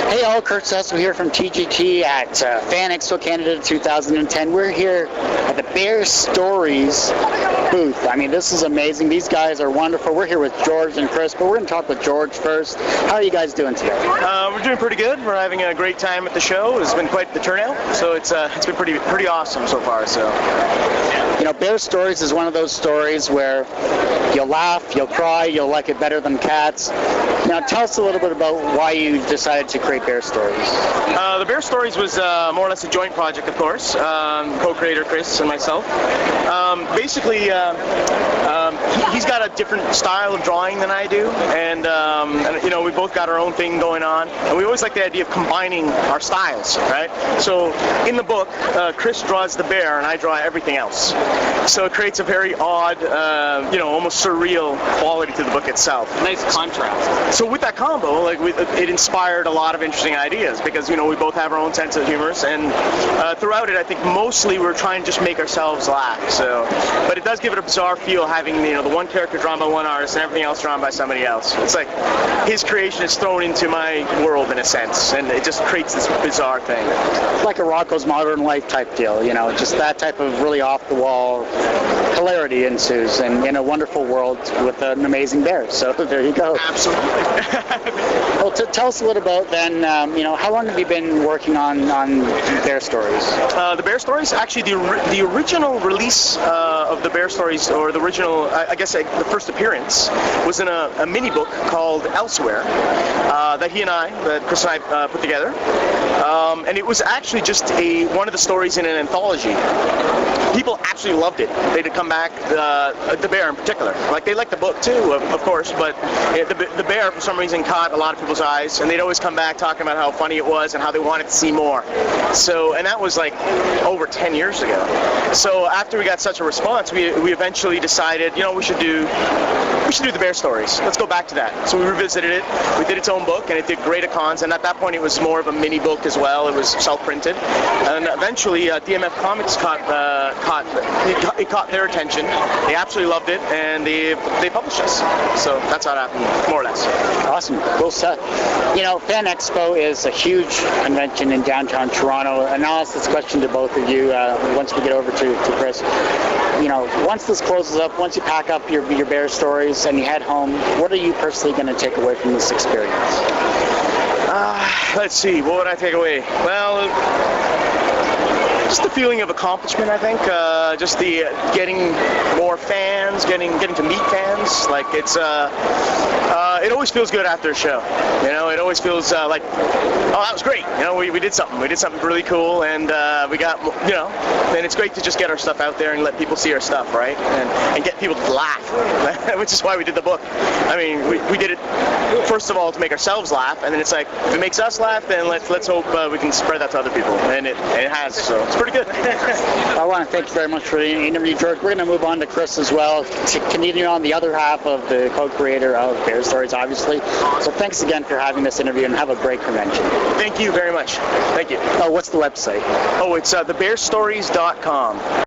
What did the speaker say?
Hey all, Kurt Cecil here from TGT at Fan Expo Canada 2010. We're here at the Bear Stories booth. I mean, this is amazing. These guys are wonderful. We're here with George and Chris, but we're going to talk with George first. How are you guys doing today? We're doing pretty good. We're having a great time at the show. It's been quite the turnout, so it's been pretty awesome so far. So, you know, Bear Stories is one of those stories where you'll laugh, you'll cry, you'll like it better than cats. Now, tell us a little bit about why you decided to create Bear Stories. The Bear Stories was more or less a joint project, of course. Co-creator Chris and myself. Basically, he's got a different style of drawing than I do, and you know, we both got our own thing going on, and we always like the idea of combining our styles, right? So in the book, Chris draws the bear, and I draw everything else. So it creates a very odd, you know, almost surreal quality to the book itself. Nice contrast. So with that combo, like it inspired a lot of interesting ideas because, you know, we both have our own sense of humor, and throughout it, I think mostly we're trying to just make ourselves laugh. So, but it does give it a bizarre feel having, you know, the one character drawn by one artist and everything else drawn by somebody else. It's like his creation is thrown into my world in a sense, and it just creates this bizarre thing. Like a Rocko's Modern Life type deal, you know, just that type of really off-the-wall hilarity ensues, and in a wonderful world with an amazing bear. So there you go. Absolutely. Well, tell us a little about then, you know, how long have you been working on Bear Stories? The Bear Stories, actually the original release of the Bear Stories, or the original, I guess the first appearance, was in a mini book called Elsewhere that that Chris and I put together. And it was actually just one of the stories in an anthology. People actually loved it. They'd come back, the bear in particular. Like, they liked the book too, of course, but the bear for some reason caught a lot of people's eyes, and they'd always come back talking about how funny it was and how they wanted to see more. So, and that was like over 10 years ago. So after we got such a response, we eventually decided, you know, we should do the Bear Stories. Let's go back to that. So we revisited it. We did its own book, and it did great at cons. And at that point, it was more of a mini book as well. It was self-printed. And eventually, DMF Comics caught their attention. They absolutely loved it, and they published us. So that's how it happened, more or less. Awesome. Cool stuff. You know, Fan Expo is a huge convention in downtown Toronto. And I'll ask this question to both of you once we get over to Chris. You know, once this closes up, once you pack up your Bear Stories and you head home, what are you personally going to take away from this experience? Let's see, what would I take away? Well, just the feeling of accomplishment, I think. Just the getting more fans, getting to meet fans. Like, it's it always feels good after a show. You know, it always feels like, oh, that was great. You know, we did something. We did something really cool, and we got, you know, and it's great to just get our stuff out there and let people see our stuff, right? And get people to laugh, which is why we did the book. I mean, we did it first of all to make ourselves laugh, and then it's like, if it makes us laugh, then let's hope we can spread that to other people, and it has. So it's pretty good. I want to thank you very much for the interview, George. We're going to move on to Chris as well, to continue on the other half of the co-creator of Bear Stories, obviously. So thanks again for having this interview, and have a great convention. Thank you very much. Thank you. Oh, what's the website? Oh, it's thebearstories.com.